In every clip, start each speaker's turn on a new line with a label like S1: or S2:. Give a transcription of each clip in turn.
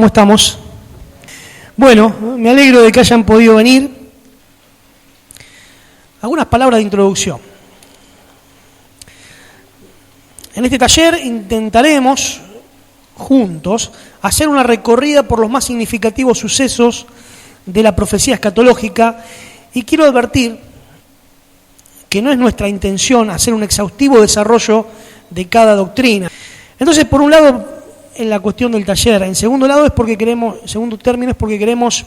S1: ¿Cómo estamos? Bueno, me alegro de que hayan podido venir. Algunas palabras de introducción. En este taller intentaremos, juntos, hacer una recorrida por los más significativos sucesos de la profecía escatológica, y quiero advertir que no es nuestra intención hacer un exhaustivo desarrollo de cada doctrina. Entonces, por un lado, en la cuestión del taller, en segundo término es porque queremos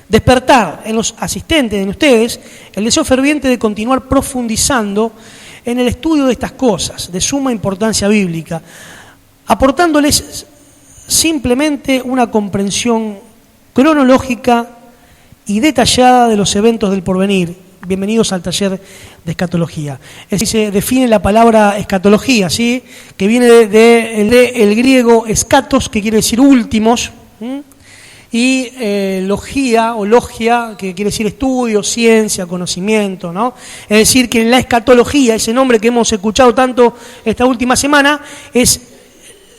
S1: despertar en los asistentes, en ustedes, el deseo ferviente de continuar profundizando en el estudio de estas cosas de suma importancia bíblica, aportándoles simplemente una comprensión cronológica y detallada de los eventos del porvenir. Bienvenidos al taller de escatología. Es decir, se define la palabra escatología, ¿sí? Que viene del griego escatos, que quiere decir últimos, y logía o logia, que quiere decir estudio, ciencia, conocimiento, ¿no? Es decir, que en la escatología, ese nombre que hemos escuchado tanto esta última semana, es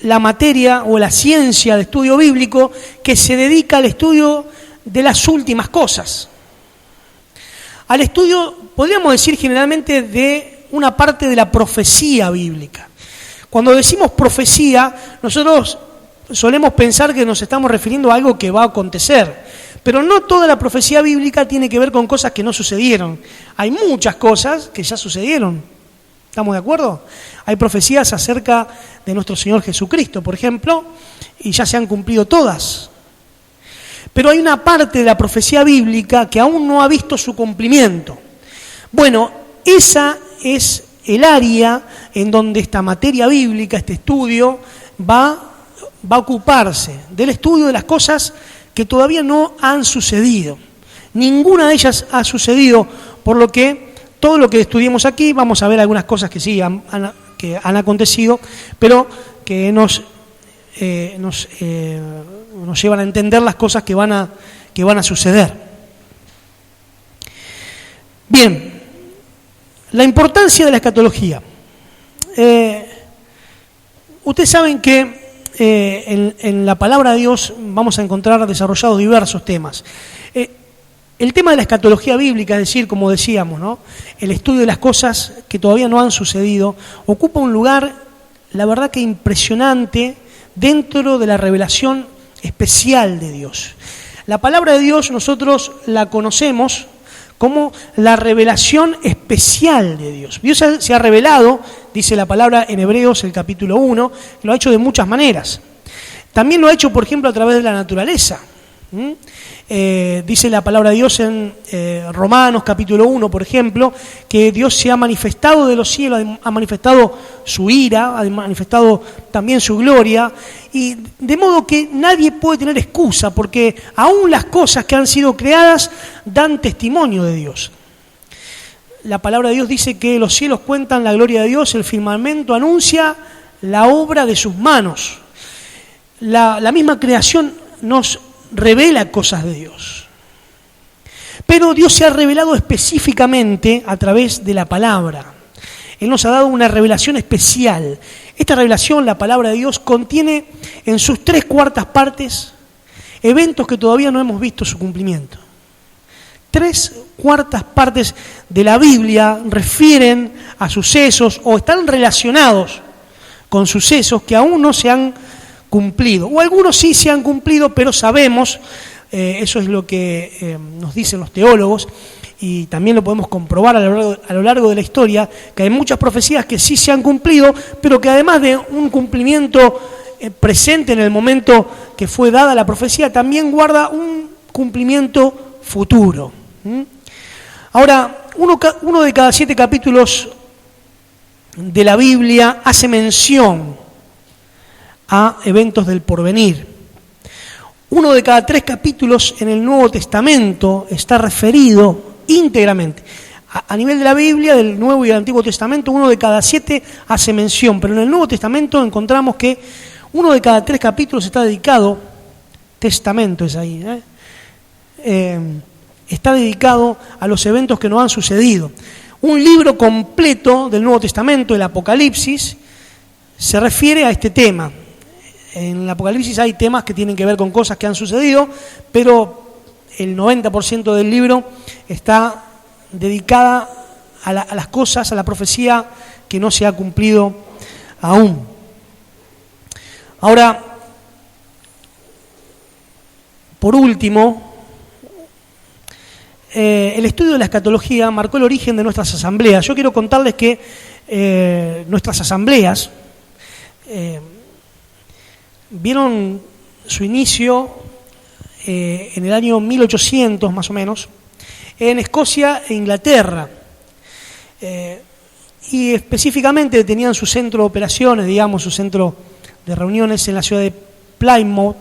S1: la materia o la ciencia de estudio bíblico que se dedica al estudio de las últimas cosas. Al estudio, podríamos decir generalmente, de una parte de la profecía bíblica. Cuando decimos profecía, nosotros solemos pensar que nos estamos refiriendo a algo que va a acontecer, pero no toda la profecía bíblica tiene que ver con cosas que no sucedieron. Hay muchas cosas que ya sucedieron. ¿Estamos de acuerdo? Hay profecías acerca de nuestro Señor Jesucristo, por ejemplo, y ya se han cumplido todas. Pero hay una parte de la profecía bíblica que aún no ha visto su cumplimiento. Bueno, esa es el área en donde esta materia bíblica, este estudio, va a ocuparse del estudio de las cosas que todavía no han sucedido. Ninguna de ellas ha sucedido, por lo que todo lo que estudiemos aquí, vamos a ver algunas cosas que sí han acontecido, pero que nos llevan a entender las cosas que van a suceder. Bien, la importancia de la escatología. Ustedes saben que en la palabra de Dios vamos a encontrar desarrollados diversos temas. El tema de la escatología bíblica, es decir, como decíamos, ¿no? El estudio de las cosas que todavía no han sucedido, ocupa un lugar, la verdad que impresionante, dentro de la revelación especial de Dios. La palabra de Dios nosotros la conocemos como la revelación especial de Dios. Dios se ha revelado, dice la palabra en Hebreos, el capítulo 1, lo ha hecho de muchas maneras. También lo ha hecho, por ejemplo, a través de la naturaleza. Dice la palabra de Dios en Romanos capítulo 1, por ejemplo, que Dios se ha manifestado de los cielos, ha manifestado su ira, ha manifestado también su gloria, y de modo que nadie puede tener excusa, porque aún las cosas que han sido creadas dan testimonio de Dios. La palabra de Dios dice que los cielos cuentan la gloria de Dios, el firmamento anuncia la obra de sus manos. La misma creación nos revela cosas de Dios. Pero Dios se ha revelado específicamente a través de la palabra. Él nos ha dado una revelación especial. Esta revelación, la palabra de Dios, contiene en sus 3/4 partes eventos que todavía no hemos visto su cumplimiento. 3/4 partes de la Biblia refieren a sucesos o están relacionados con sucesos que aún no se han cumplido, o algunos sí se han cumplido, pero sabemos, eso es lo que nos dicen los teólogos, y también lo podemos comprobar a lo largo de la historia, que hay muchas profecías que sí se han cumplido, pero que además de un cumplimiento presente en el momento que fue dada la profecía, también guarda un cumplimiento futuro. Ahora, uno de cada 7 capítulos de la Biblia hace mención a eventos del porvenir. 1 de cada 3 capítulos en el Nuevo Testamento está referido íntegramente. A nivel de la Biblia, del Nuevo y del Antiguo Testamento, 1 de cada 7 hace mención, pero en el Nuevo Testamento encontramos que 1 de cada 3 capítulos está dedicado, testamento es ahí, está dedicado a los eventos que no han sucedido. Un libro completo del Nuevo Testamento, el Apocalipsis, se refiere a este tema. En el Apocalipsis hay temas que tienen que ver con cosas que han sucedido, pero el 90% del libro está dedicada a las cosas, a la profecía que no se ha cumplido aún. Ahora, por último, el estudio de la escatología marcó el origen de nuestras asambleas. Yo quiero contarles que nuestras asambleas vieron su inicio en el año 1800 más o menos, en Escocia e Inglaterra. Y específicamente tenían su centro de operaciones, digamos, su centro de reuniones en la ciudad de Plymouth,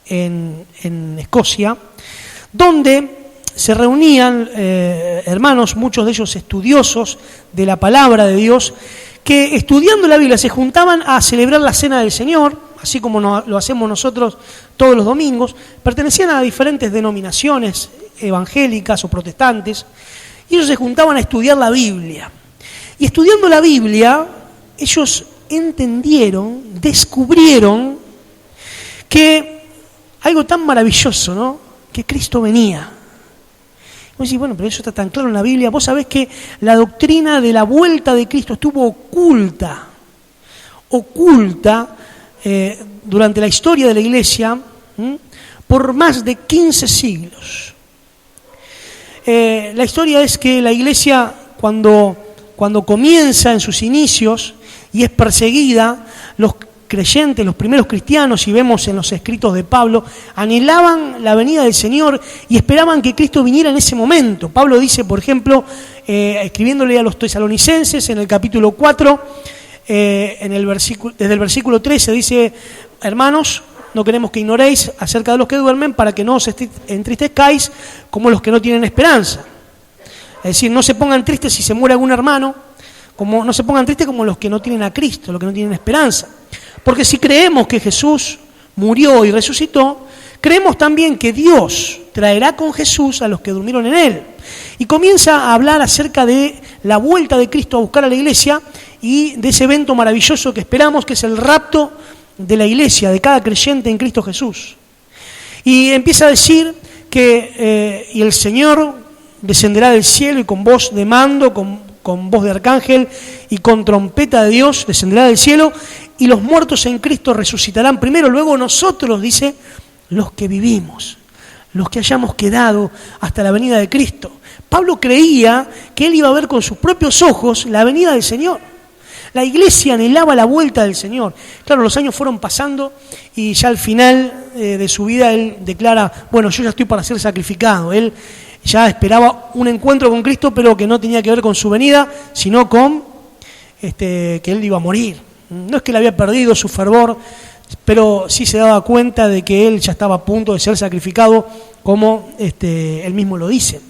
S1: en Escocia, donde se reunían hermanos, muchos de ellos estudiosos de la palabra de Dios, que estudiando la Biblia se juntaban a celebrar la Cena del Señor, así como lo hacemos nosotros todos los domingos. Pertenecían a diferentes denominaciones evangélicas o protestantes, y ellos se juntaban a estudiar la Biblia. Y estudiando la Biblia, ellos entendieron, descubrieron que algo tan maravilloso, ¿no? Que Cristo venía. Vos decís, bueno, pero eso está tan claro en la Biblia. Vos sabés que la doctrina de la vuelta de Cristo estuvo oculta durante la historia de la Iglesia por más de 15 siglos. La historia es que la Iglesia, cuando comienza en sus inicios y es perseguida, los creyentes, los primeros cristianos, y vemos en los escritos de Pablo, anhelaban la venida del Señor y esperaban que Cristo viniera en ese momento. Pablo dice, por ejemplo, escribiéndole a los tesalonicenses en el capítulo 4, desde el versículo 13, dice: hermanos, no queremos que ignoréis acerca de los que duermen, para que no os entristezcáis como los que no tienen esperanza. Es decir, no se pongan tristes si se muere algún hermano, como no se pongan tristes como los que no tienen a Cristo, los que no tienen esperanza. Porque si creemos que Jesús murió y resucitó, creemos también que Dios traerá con Jesús a los que durmieron en Él. Y comienza a hablar acerca de la vuelta de Cristo a buscar a la iglesia y de ese evento maravilloso que esperamos, que es el rapto de la iglesia, de cada creyente en Cristo Jesús. Y empieza a decir que y el Señor descenderá del cielo y con voz de mando, con voz de arcángel y con trompeta de Dios descenderá del cielo, y los muertos en Cristo resucitarán primero, luego nosotros, dice, los que vivimos, los que hayamos quedado hasta la venida de Cristo. Pablo creía que él iba a ver con sus propios ojos la venida del Señor. La iglesia anhelaba la vuelta del Señor. Claro, los años fueron pasando y ya al final de su vida él declara, bueno, yo ya estoy para ser sacrificado. Él ya esperaba un encuentro con Cristo, pero que no tenía que ver con su venida, sino con que él iba a morir. No es que él había perdido su fervor, pero sí se daba cuenta de que él ya estaba a punto de ser sacrificado, como él mismo lo dice.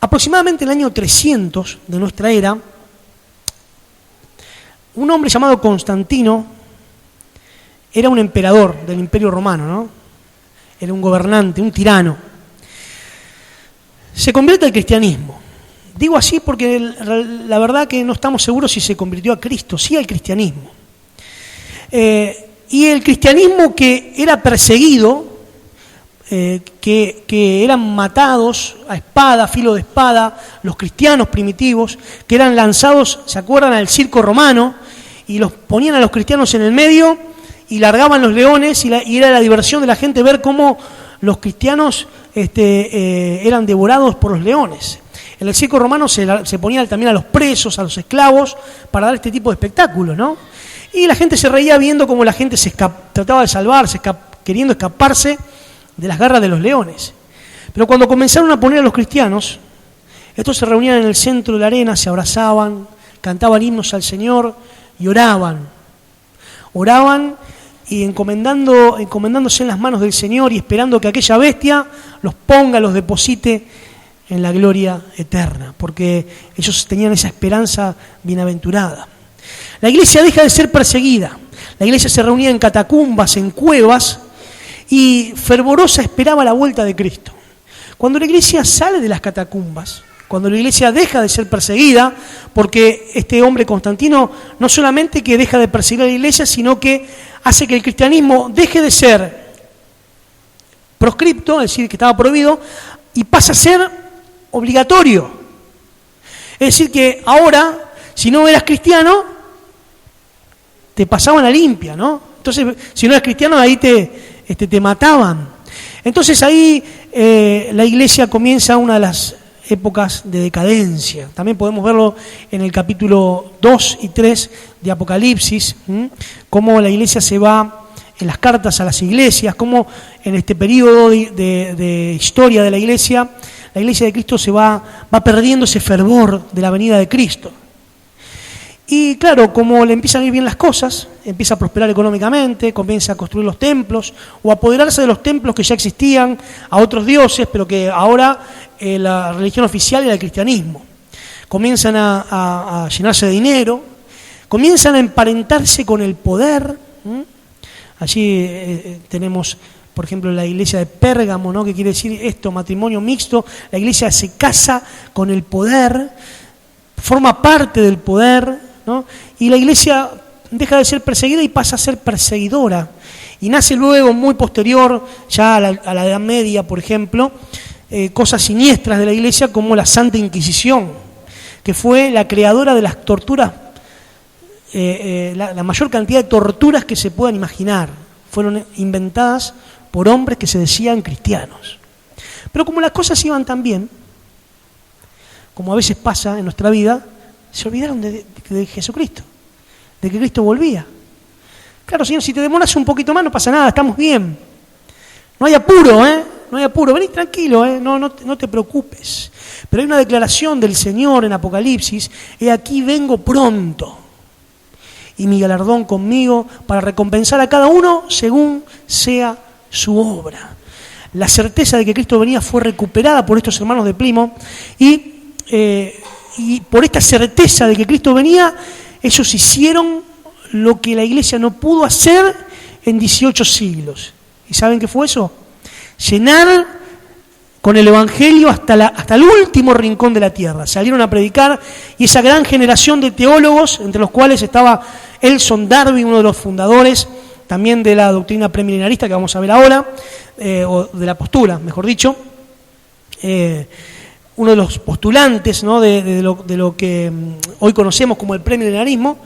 S1: Aproximadamente en el año 300 de nuestra era, un hombre llamado Constantino era un emperador del Imperio Romano, ¿no? Era un gobernante, un tirano. Se convierte al cristianismo. Digo así porque la verdad que no estamos seguros si se convirtió a Cristo, sí al cristianismo. Y el cristianismo que era perseguido, que eran matados a espada, filo de espada, los cristianos primitivos, que eran lanzados, ¿se acuerdan?, al circo romano, y los ponían a los cristianos en el medio y largaban los leones, y era la diversión de la gente ver cómo los cristianos eran devorados por los leones. En el circo romano se ponía también a los presos, a los esclavos, para dar este tipo de espectáculos, ¿no? Y la gente se reía viendo cómo la gente trataba de salvarse, queriendo escaparse de las garras de los leones. Pero cuando comenzaron a poner a los cristianos, estos se reunían en el centro de la arena, se abrazaban, cantaban himnos al Señor y oraban. Oraban y encomendándose en las manos del Señor y esperando que aquella bestia los ponga, los deposite en la gloria eterna, porque ellos tenían esa esperanza bienaventurada. La iglesia deja de ser perseguida. La iglesia se reunía en catacumbas, en cuevas, y fervorosa esperaba la vuelta de Cristo. Cuando la iglesia sale de las catacumbas, cuando la iglesia deja de ser perseguida, porque este hombre Constantino no solamente que deja de perseguir a la iglesia, sino que hace que el cristianismo deje de ser proscripto, es decir, que estaba prohibido, y pasa a ser obligatorio. Es decir, que ahora, si no eras cristiano, te pasaban a limpia, ¿no? Entonces, si no eras cristiano, ahí te mataban. Entonces ahí la iglesia comienza una de las épocas de decadencia. También podemos verlo en el capítulo 2 y 3 de Apocalipsis, cómo la iglesia se va en las cartas a las iglesias, cómo en este periodo de historia de la iglesia de Cristo se va perdiendo ese fervor de la venida de Cristo. Y claro, como le empiezan a ir bien las cosas, empieza a prosperar económicamente, comienza a construir los templos o a apoderarse de los templos que ya existían a otros dioses, pero que ahora la religión oficial era el cristianismo. Comienzan a llenarse de dinero, comienzan a emparentarse con el poder. Allí tenemos, por ejemplo, la iglesia de Pérgamo, ¿no? Que quiere decir esto, matrimonio mixto. La iglesia se casa con el poder, forma parte del poder, ¿no? Y la iglesia deja de ser perseguida y pasa a ser perseguidora. Y nace luego, muy posterior, ya a la Edad Media, por ejemplo, cosas siniestras de la iglesia como la Santa Inquisición, que fue la creadora de las torturas, la mayor cantidad de torturas que se puedan imaginar. Fueron inventadas por hombres que se decían cristianos. Pero como las cosas iban tan bien, como a veces pasa en nuestra vida, se olvidaron de Jesucristo, de que Cristo volvía. Claro, Señor, si te demoras un poquito más no pasa nada, estamos bien. No hay apuro, no hay apuro, vení tranquilo, no te preocupes. Pero hay una declaración del Señor en Apocalipsis: he aquí vengo pronto, y mi galardón conmigo para recompensar a cada uno según sea su obra. La certeza de que Cristo venía fue recuperada por estos hermanos de Plymouth y por esta certeza de que Cristo venía, ellos hicieron lo que la iglesia no pudo hacer en 18 siglos. ¿Y saben qué fue eso? Llenar con el Evangelio hasta el último rincón de la tierra. Salieron a predicar y esa gran generación de teólogos, entre los cuales estaba Elson Darby, uno de los fundadores también de la doctrina premilenarista que vamos a ver ahora, o de la postura, mejor dicho, uno de los postulantes, ¿no? de lo que hoy conocemos como el premilenarismo.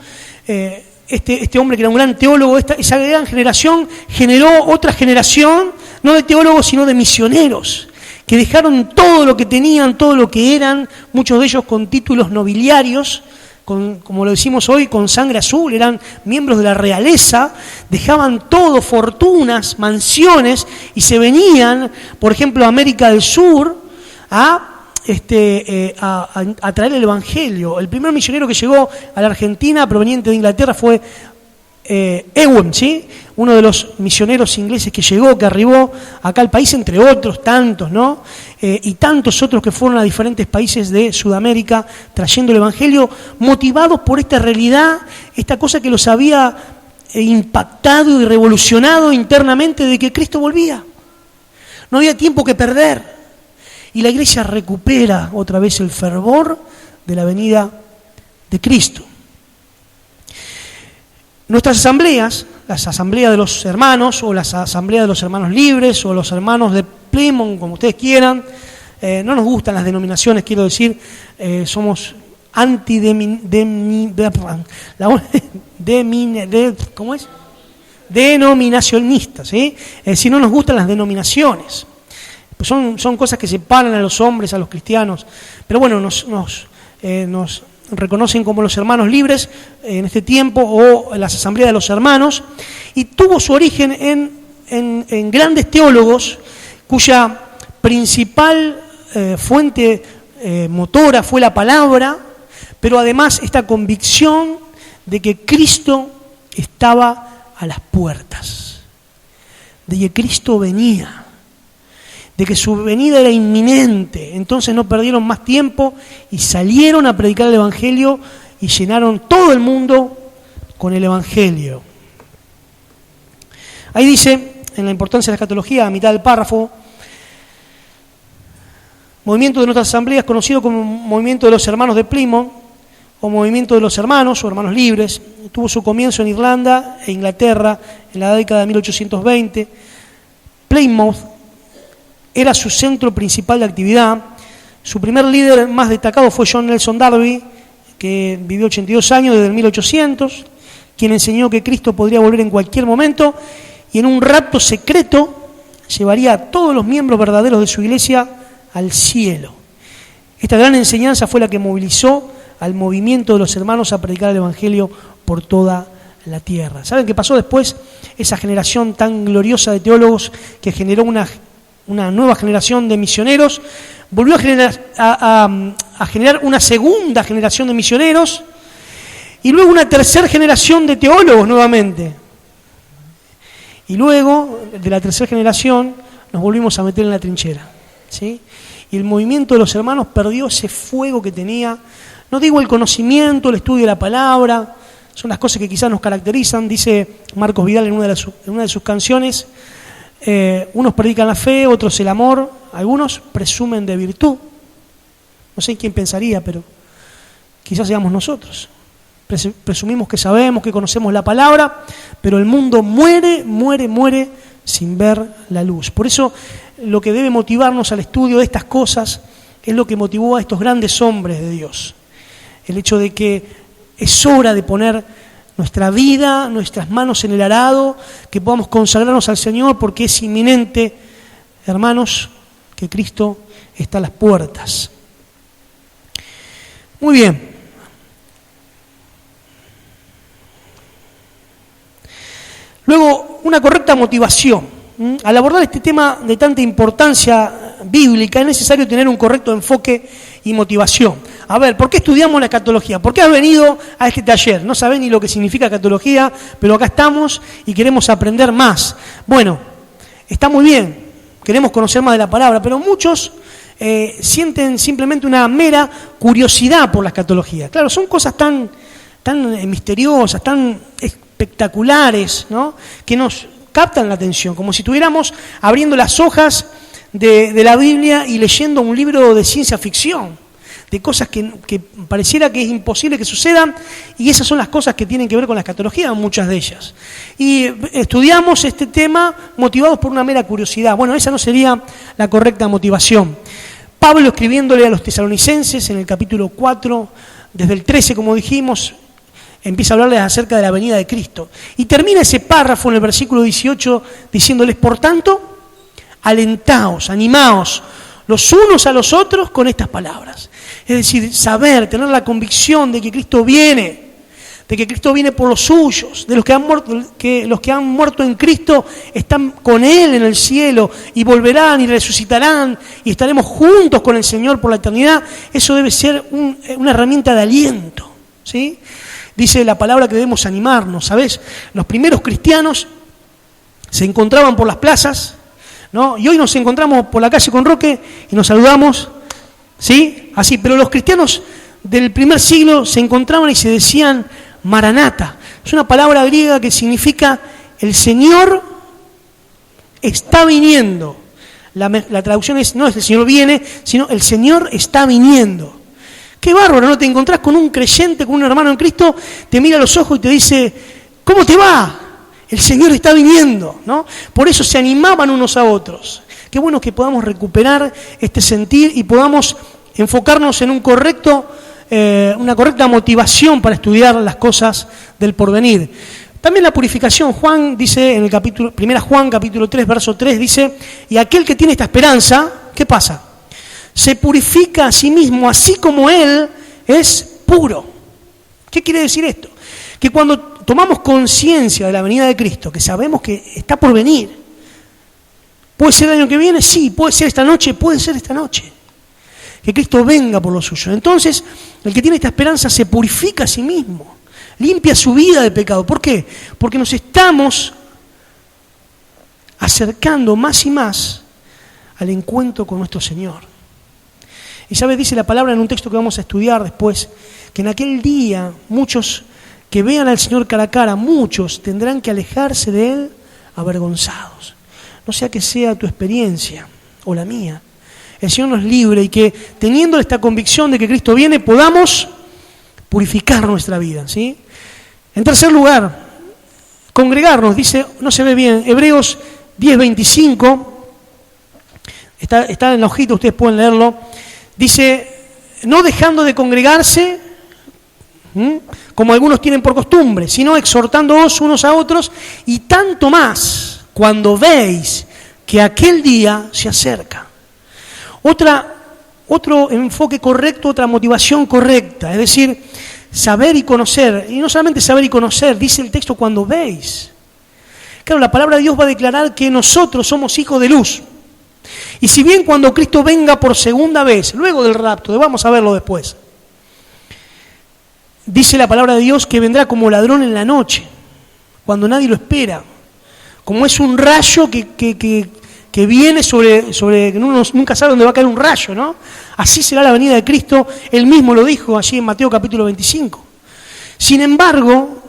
S1: Este hombre que era un gran teólogo, esa gran generación generó otra generación, no de teólogos sino de misioneros, que dejaron todo lo que tenían, todo lo que eran, muchos de ellos con títulos nobiliarios, como lo decimos hoy, con sangre azul, eran miembros de la realeza, dejaban todo, fortunas, mansiones, y se venían, por ejemplo, a América del Sur, a traer el Evangelio. El primer misionero que llegó a la Argentina, proveniente de Inglaterra, fue Ewen, ¿sí? Uno de los misioneros ingleses que llegó, que arribó acá al país, entre otros tantos, ¿no? Y tantos otros que fueron a diferentes países de Sudamérica trayendo el Evangelio, motivados por esta realidad, esta cosa que los había impactado y revolucionado internamente de que Cristo volvía. No había tiempo que perder. Y la iglesia recupera otra vez el fervor de la venida de Cristo. Nuestras asambleas, las asambleas de los hermanos, o las asambleas de los hermanos libres, o los hermanos de Plymouth, como ustedes quieran, no nos gustan las denominaciones, quiero decir, somos ¿cómo es? Denominacionistas, ¿sí? Es decir, no nos gustan las denominaciones. Pues son cosas que separan a los hombres, a los cristianos, pero bueno, nos reconocen como los hermanos libres en este tiempo, o las asambleas de los hermanos, y tuvo su origen en grandes teólogos cuya principal fuente motora fue la palabra, pero además esta convicción de que Cristo estaba a las puertas, de que Cristo venía, de que su venida era inminente. Entonces no perdieron más tiempo y salieron a predicar el Evangelio y llenaron todo el mundo con el Evangelio. Ahí dice, en la importancia de la escatología, a mitad del párrafo, movimiento de nuestra asamblea es conocido como Movimiento de los Hermanos de Plymouth, o Movimiento de los Hermanos, o Hermanos Libres. Tuvo su comienzo en Irlanda e Inglaterra en la década de 1820. Plymouth era su centro principal de actividad. Su primer líder más destacado fue John Nelson Darby, que vivió 82 años desde el 1800, quien enseñó que Cristo podría volver en cualquier momento y en un rapto secreto llevaría a todos los miembros verdaderos de su iglesia al cielo. Esta gran enseñanza fue la que movilizó al movimiento de los hermanos a predicar el Evangelio por toda la tierra. ¿Saben qué pasó después? Esa generación tan gloriosa de teólogos que generó una nueva generación de misioneros, volvió a generar una segunda generación de misioneros y luego una tercera generación de teólogos nuevamente. Y luego, de la tercera generación, nos volvimos a meter en la trinchera, ¿sí? Y el movimiento de los hermanos perdió ese fuego que tenía. No digo el conocimiento, el estudio de la palabra, son las cosas que quizás nos caracterizan. Dice Marcos Vidal en una de sus canciones, unos predican la fe, otros el amor, algunos presumen de virtud. No sé quién pensaría, pero quizás seamos nosotros. Presumimos que sabemos, que conocemos la palabra, pero el mundo muere sin ver la luz. Por eso lo que debe motivarnos al estudio de estas cosas es lo que motivó a estos grandes hombres de Dios. El hecho de que es hora de poner nuestra vida, nuestras manos en el arado, que podamos consagrarnos al Señor, porque es inminente, hermanos, que Cristo está a las puertas. Muy bien. Luego, una correcta motivación. Al abordar este tema de tanta importancia bíblica, es necesario tener un correcto enfoque y motivación. A ver, ¿por qué estudiamos la escatología? ¿Por qué has venido a este taller? No sabés ni lo que significa escatología, pero acá estamos y queremos aprender más. Bueno, está muy bien, queremos conocer más de la palabra, pero muchos sienten simplemente una mera curiosidad por la escatología. Claro, son cosas tan misteriosas, tan espectaculares, ¿no?, que nos captan la atención, como si estuviéramos abriendo las hojas de la Biblia y leyendo un libro de ciencia ficción, de cosas que pareciera que es imposible que sucedan, y esas son las cosas que tienen que ver con la escatología, muchas de ellas. Y estudiamos este tema motivados por una mera curiosidad. Bueno, esa no sería la correcta motivación. Pablo, escribiéndole a los tesalonicenses en el capítulo 4, desde el 13, como dijimos, empieza a hablarles acerca de la venida de Cristo. Y termina ese párrafo en el versículo 18 diciéndoles, por tanto, alentaos, animaos los unos a los otros con estas palabras. Es decir, saber, tener la convicción de que Cristo viene, de que Cristo viene por los suyos, de los que han muerto en Cristo están con Él en el cielo y volverán y resucitarán y estaremos juntos con el Señor por la eternidad. Eso debe ser una herramienta de aliento, ¿sí? Dice la palabra que debemos animarnos, ¿sabes? Los primeros cristianos se encontraban por las plazas, ¿no? Y hoy nos encontramos por la calle con Roque y nos saludamos, ¿sí? Así, pero los cristianos del primer siglo se encontraban y se decían Maranata. Es una palabra griega que significa el Señor está viniendo. La traducción no es el Señor viene, sino el Señor está viniendo. Qué bárbaro, ¿no? Te encontrás con un creyente, con un hermano en Cristo, te mira a los ojos y te dice, ¿cómo te va? El Señor está viniendo, ¿no? Por eso se animaban unos a otros. Qué bueno que podamos recuperar este sentir y podamos enfocarnos en una correcta motivación para estudiar las cosas del porvenir. También la purificación. Juan dice en el capítulo, 1 Juan capítulo 3, verso 3, dice, y aquel que tiene esta esperanza, ¿qué pasa? Se purifica a sí mismo, así como Él es puro. ¿Qué quiere decir esto? Que cuando tomamos conciencia de la venida de Cristo, que sabemos que está por venir, ¿puede ser el año que viene? Sí. ¿Puede ser esta noche? Puede ser esta noche. Que Cristo venga por lo suyo. Entonces, el que tiene esta esperanza se purifica a sí mismo, limpia su vida de pecado. ¿Por qué? Porque nos estamos acercando más y más al encuentro con nuestro Señor. Y sabes, dice la palabra en un texto que vamos a estudiar después, que en aquel día muchos que vean al Señor cara a cara, muchos tendrán que alejarse de Él avergonzados. No sea que sea tu experiencia o la mía, el Señor nos libre y que teniendo esta convicción de que Cristo viene, podamos purificar nuestra vida, ¿sí? En tercer lugar, congregarnos, dice, no se ve bien, Hebreos 10:25, está en la hojita, ustedes pueden leerlo, dice, no dejando de congregarse, como algunos tienen por costumbre, sino exhortándoos unos a otros, y tanto más cuando veis que aquel día se acerca. Otro enfoque correcto, otra motivación correcta, es decir, saber y conocer, y no solamente saber y conocer, dice el texto, cuando veis. Claro, la palabra de Dios va a declarar que nosotros somos hijos de luz. Y si bien cuando Cristo venga por segunda vez, luego del rapto, vamos a verlo después, dice la palabra de Dios que vendrá como ladrón en la noche, cuando nadie lo espera, como es un rayo que viene sobre que uno nunca sabe dónde va a caer un rayo, ¿no? Así será la venida de Cristo, él mismo lo dijo allí en Mateo capítulo 25. Sin embargo,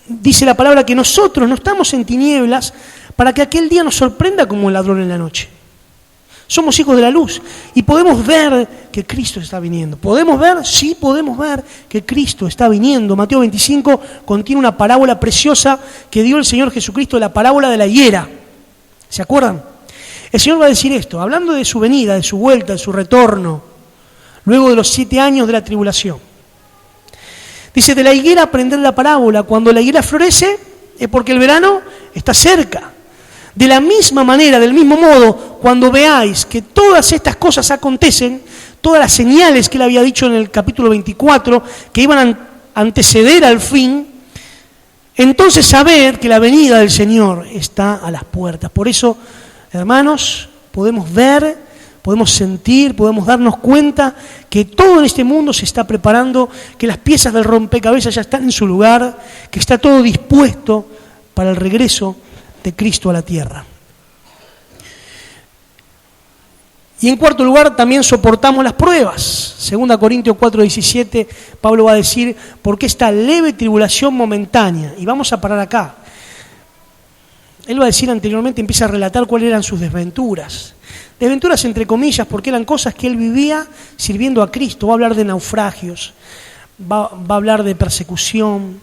S1: dice la palabra que nosotros no estamos en tinieblas para que aquel día nos sorprenda como el ladrón en la noche. Somos hijos de la luz y podemos ver que Cristo está viniendo. ¿Podemos ver? Sí, podemos ver que Cristo está viniendo. Mateo 25 contiene una parábola preciosa que dio el Señor Jesucristo, la parábola de la higuera. ¿Se acuerdan? El Señor va a decir esto, hablando de su venida, de su vuelta, de su retorno, luego de los 7 años de la tribulación. Dice, de la higuera aprender la parábola. Cuando la higuera florece es porque el verano está cerca. De la misma manera, del mismo modo, cuando veáis que todas estas cosas acontecen, todas las señales que él había dicho en el capítulo 24, que iban a anteceder al fin, entonces saber que la venida del Señor está a las puertas. Por eso, hermanos, podemos ver, podemos sentir, podemos darnos cuenta que todo en este mundo se está preparando, que las piezas del rompecabezas ya están en su lugar, que está todo dispuesto para el regreso de Cristo a la tierra. Y en cuarto lugar, también soportamos las pruebas. 2 Corintios 4:17, Pablo va a decir, porque esta leve tribulación momentánea, y vamos a parar acá. Él va a decir anteriormente, empieza a relatar cuáles eran sus desventuras. Desventuras entre comillas, porque eran cosas que él vivía sirviendo a Cristo. Va a hablar de naufragios, va a hablar de persecución,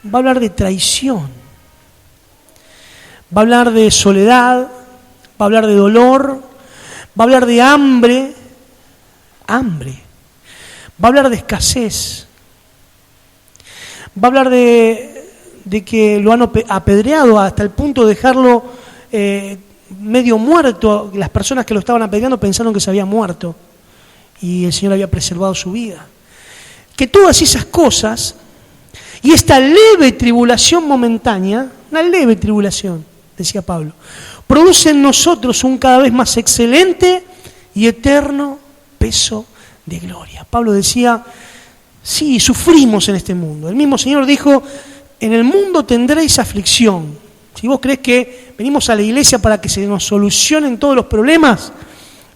S1: va a hablar de traición. Va a hablar de soledad, va a hablar de dolor, va a hablar de hambre, va a hablar de escasez, va a hablar de que lo han apedreado hasta el punto de dejarlo medio muerto. Las personas que lo estaban apedreando pensaron que se había muerto y el Señor había preservado su vida. Que todas esas cosas y esta leve tribulación momentánea, una leve tribulación, decía Pablo, produce en nosotros un cada vez más excelente y eterno peso de gloria. Pablo decía, sí, sufrimos en este mundo. El mismo Señor dijo, en el mundo tendréis aflicción. Si vos crees que venimos a la iglesia para que se nos solucionen todos los problemas,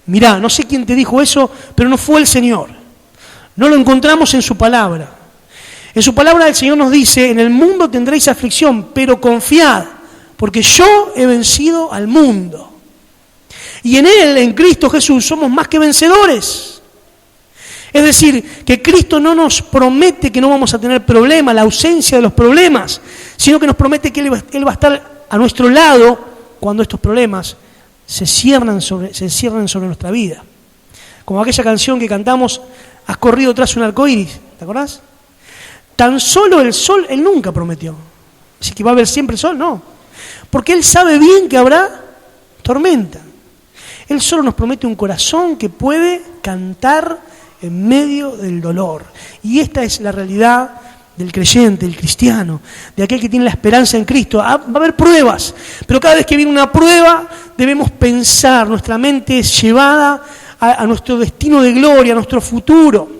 S1: mirá, no sé quién te dijo eso, pero no fue el Señor. No lo encontramos en su palabra. En su palabra el Señor nos dice, en el mundo tendréis aflicción, pero confiad, porque yo he vencido al mundo. Y en Él, en Cristo Jesús, somos más que vencedores. Es decir, que Cristo no nos promete que no vamos a tener problemas, la ausencia de los problemas, sino que nos promete que Él va a estar a nuestro lado cuando estos problemas se cierran sobre nuestra vida. Como aquella canción que cantamos, has corrido tras un arco iris, ¿te acordás? Tan solo el sol, Él nunca prometió. Así que va a haber siempre sol, no. Porque Él sabe bien que habrá tormenta. Él solo nos promete un corazón que puede cantar en medio del dolor. Y esta es la realidad del creyente, del cristiano, de aquel que tiene la esperanza en Cristo. Va a haber pruebas, pero cada vez que viene una prueba debemos pensar, nuestra mente es llevada a nuestro destino de gloria, a nuestro futuro.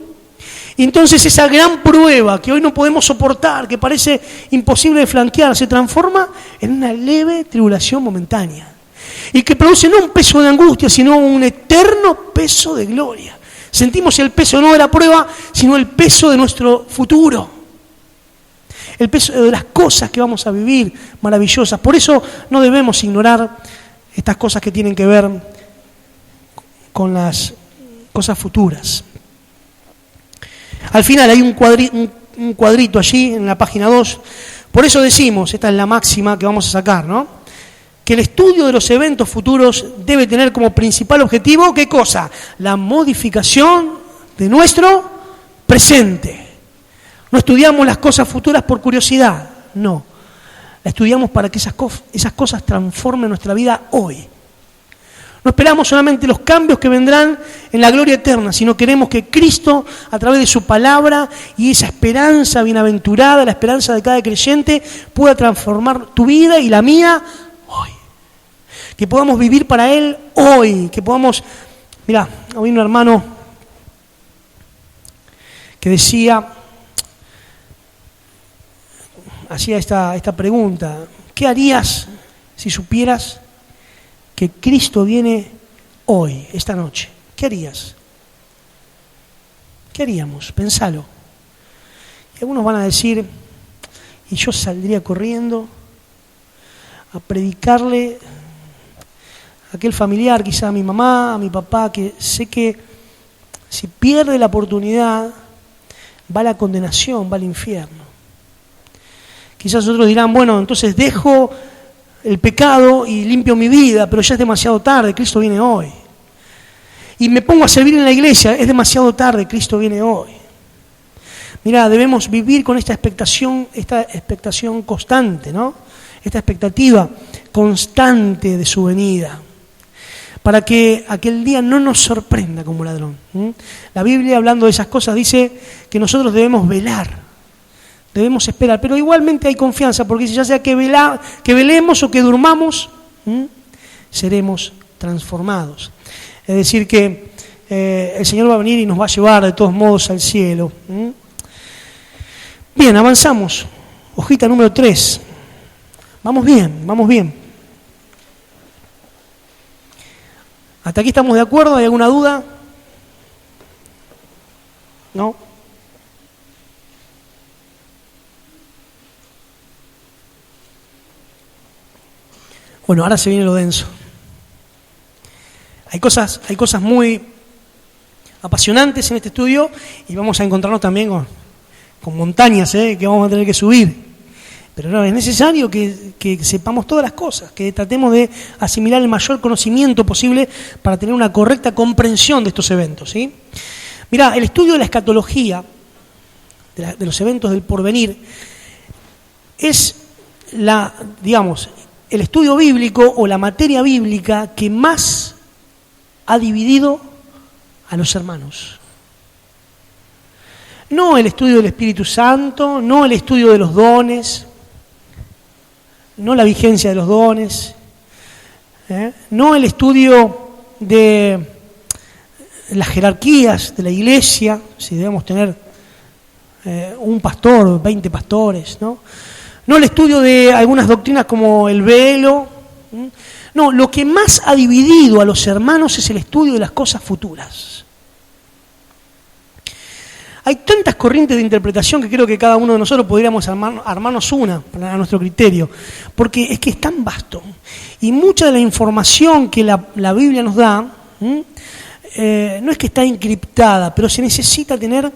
S1: Y entonces esa gran prueba que hoy no podemos soportar, que parece imposible de flanquear, se transforma en una leve tribulación momentánea. Y que produce no un peso de angustia, sino un eterno peso de gloria. Sentimos el peso no de la prueba, sino el peso de nuestro futuro. El peso de las cosas que vamos a vivir maravillosas. Por eso no debemos ignorar estas cosas que tienen que ver con las cosas futuras. Al final hay un cuadrito allí en la página 2. Por eso decimos, esta es la máxima que vamos a sacar, ¿no? Que el estudio de los eventos futuros debe tener como principal objetivo, ¿qué cosa? La modificación de nuestro presente. No estudiamos las cosas futuras por curiosidad, no. La estudiamos para que esas cosas transformen nuestra vida hoy. No esperamos solamente los cambios que vendrán en la gloria eterna, sino queremos que Cristo, a través de su palabra y esa esperanza bienaventurada, la esperanza de cada creyente, pueda transformar tu vida y la mía hoy. Que podamos vivir para Él hoy, que podamos... Mirá, había un hermano que hacía esta pregunta: ¿qué harías si supieras que Cristo viene hoy, esta noche? ¿Qué harías? ¿Qué haríamos? Pensalo. Y algunos van a decir, y yo saldría corriendo a predicarle a aquel familiar, quizá a mi mamá, a mi papá, que sé que si pierde la oportunidad va a la condenación, va al infierno. Quizás otros dirán, bueno, entonces dejo el pecado y limpio mi vida, pero ya es demasiado tarde, Cristo viene hoy. Y me pongo a servir en la iglesia, es demasiado tarde, Cristo viene hoy. Mirá, debemos vivir con esta expectación constante, ¿no? Esta expectativa constante de su venida, para que aquel día no nos sorprenda como ladrón. La Biblia, hablando de esas cosas, dice que nosotros debemos velar, debemos esperar, pero igualmente hay confianza, porque ya sea que velemos o que durmamos, seremos transformados. Es decir, que el Señor va a venir y nos va a llevar de todos modos al cielo. Bien, avanzamos. Hojita número 3. Vamos bien, vamos bien. ¿Hasta aquí estamos de acuerdo? ¿Hay alguna duda? ¿No? Bueno, ahora se viene lo denso. Hay cosas muy apasionantes en este estudio y vamos a encontrarnos también con montañas que vamos a tener que subir. Pero no, es necesario que sepamos todas las cosas, que tratemos de asimilar el mayor conocimiento posible para tener una correcta comprensión de estos eventos, ¿sí? Mirá, el estudio de la escatología, de los eventos del porvenir, es el estudio bíblico o la materia bíblica que más ha dividido a los hermanos. No el estudio del Espíritu Santo, no el estudio de los dones, no la vigencia de los dones, no el estudio de las jerarquías de la iglesia, si debemos tener un pastor, 20 pastores, no el estudio de algunas doctrinas como el velo. No, lo que más ha dividido a los hermanos es el estudio de las cosas futuras. Hay tantas corrientes de interpretación que creo que cada uno de nosotros podríamos armarnos una a nuestro criterio, porque es que es tan vasto. Y mucha de la información que la Biblia nos da, no es que está encriptada, pero se necesita tener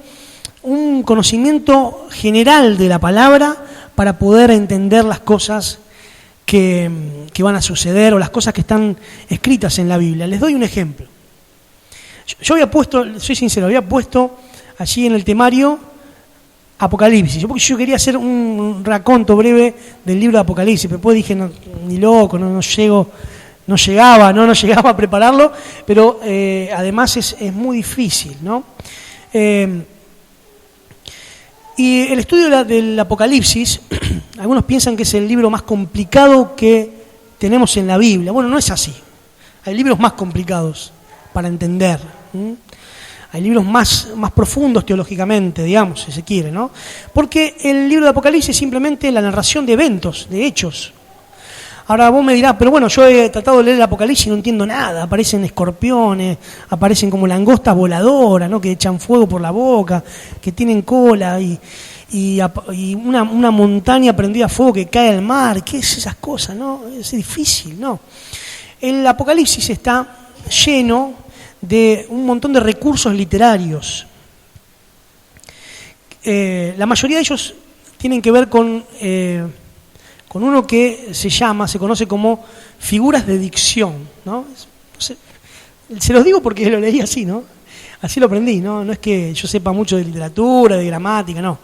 S1: un conocimiento general de la palabra para poder entender las cosas que van a suceder o las cosas que están escritas en la Biblia. Les doy un ejemplo. Yo había puesto, soy sincero, allí en el temario Apocalipsis. Yo quería hacer un raconto breve del libro de Apocalipsis, pero después dije, no, ni loco, no llegaba a prepararlo, pero además es muy difícil, ¿no? Y el estudio del Apocalipsis, algunos piensan que es el libro más complicado que tenemos en la Biblia. Bueno, no es así. Hay libros más complicados para entender. Hay libros más profundos teológicamente, digamos, si se quiere, ¿no? Porque el libro de Apocalipsis es simplemente la narración de eventos, de hechos. Ahora vos me dirás, pero bueno, yo he tratado de leer el Apocalipsis y no entiendo nada. Aparecen escorpiones, aparecen como langostas voladoras, ¿no? Que echan fuego por la boca, que tienen cola y una montaña prendida a fuego que cae al mar. ¿Qué es esas cosas, no? Es difícil, ¿no? El Apocalipsis está lleno de un montón de recursos literarios. La mayoría de ellos tienen que ver con uno que se conoce como figuras de dicción, ¿no? Se los digo porque lo leí así, ¿no? Así lo aprendí, ¿no? No es que yo sepa mucho de literatura, de gramática, no.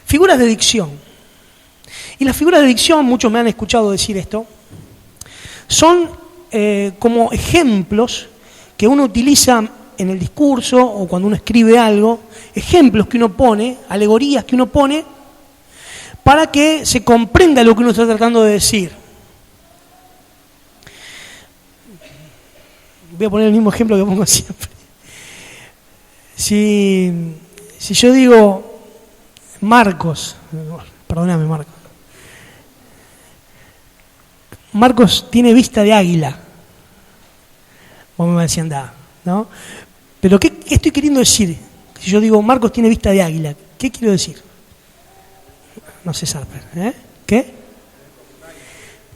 S1: Figuras de dicción. Y las figuras de dicción, muchos me han escuchado decir esto, son como ejemplos que uno utiliza en el discurso o cuando uno escribe algo, ejemplos que uno pone, alegorías que uno pone, para que se comprenda lo que uno está tratando de decir. Voy a poner el mismo ejemplo que pongo siempre. Si yo digo, Marcos, perdóname Marcos, Marcos tiene vista de águila, vos me decís andá, ¿no? Pero ¿qué estoy queriendo decir? Si yo digo, Marcos tiene vista de águila, ¿qué quiero decir? No sé, Sarper, ¿eh? ¿Qué?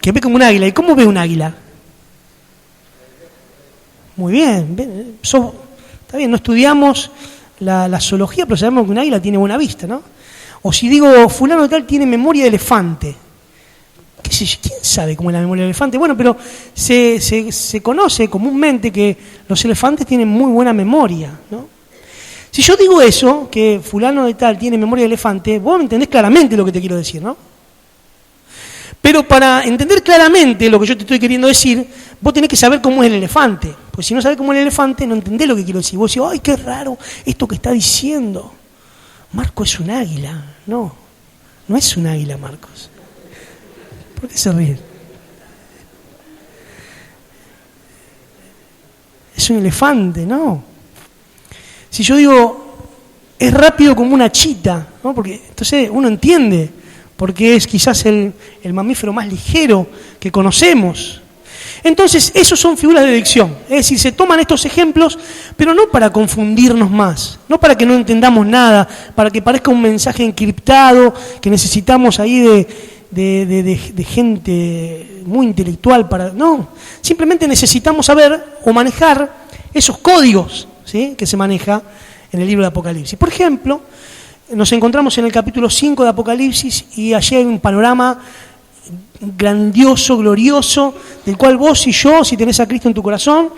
S1: Que ve como un águila. ¿Y cómo ve un águila? Muy bien, está bien, no estudiamos la zoología, pero sabemos que un águila tiene buena vista, ¿no? O si digo, fulano de tal tiene memoria de elefante. ¿Qué sé yo? ¿Quién sabe cómo es la memoria del elefante? Bueno, pero se conoce comúnmente que los elefantes tienen muy buena memoria, ¿no? Si yo digo eso, que fulano de tal tiene memoria de elefante, vos entendés claramente lo que te quiero decir, ¿no? Pero para entender claramente lo que yo te estoy queriendo decir, vos tenés que saber cómo es el elefante. Pues si no sabés cómo es el elefante, no entendés lo que quiero decir. Vos decís, ¡ay, qué raro esto que está diciendo! Marco es un águila. No, no es un águila, Marcos. ¿Por qué se ríe? Es un elefante, no. Si yo digo, es rápido como una chita, ¿no? Porque entonces uno entiende, porque es quizás el mamífero más ligero que conocemos. Entonces, esos son figuras de dicción. Es decir, se toman estos ejemplos, pero no para confundirnos más, no para que no entendamos nada, para que parezca un mensaje encriptado, que necesitamos ahí de gente muy intelectual para... No, simplemente necesitamos saber o manejar esos códigos, ¿sí?, que se maneja en el libro de Apocalipsis. Por ejemplo, nos encontramos en el capítulo 5 de Apocalipsis y allí hay un panorama grandioso, glorioso, del cual vos y yo, si tenés a Cristo en tu corazón,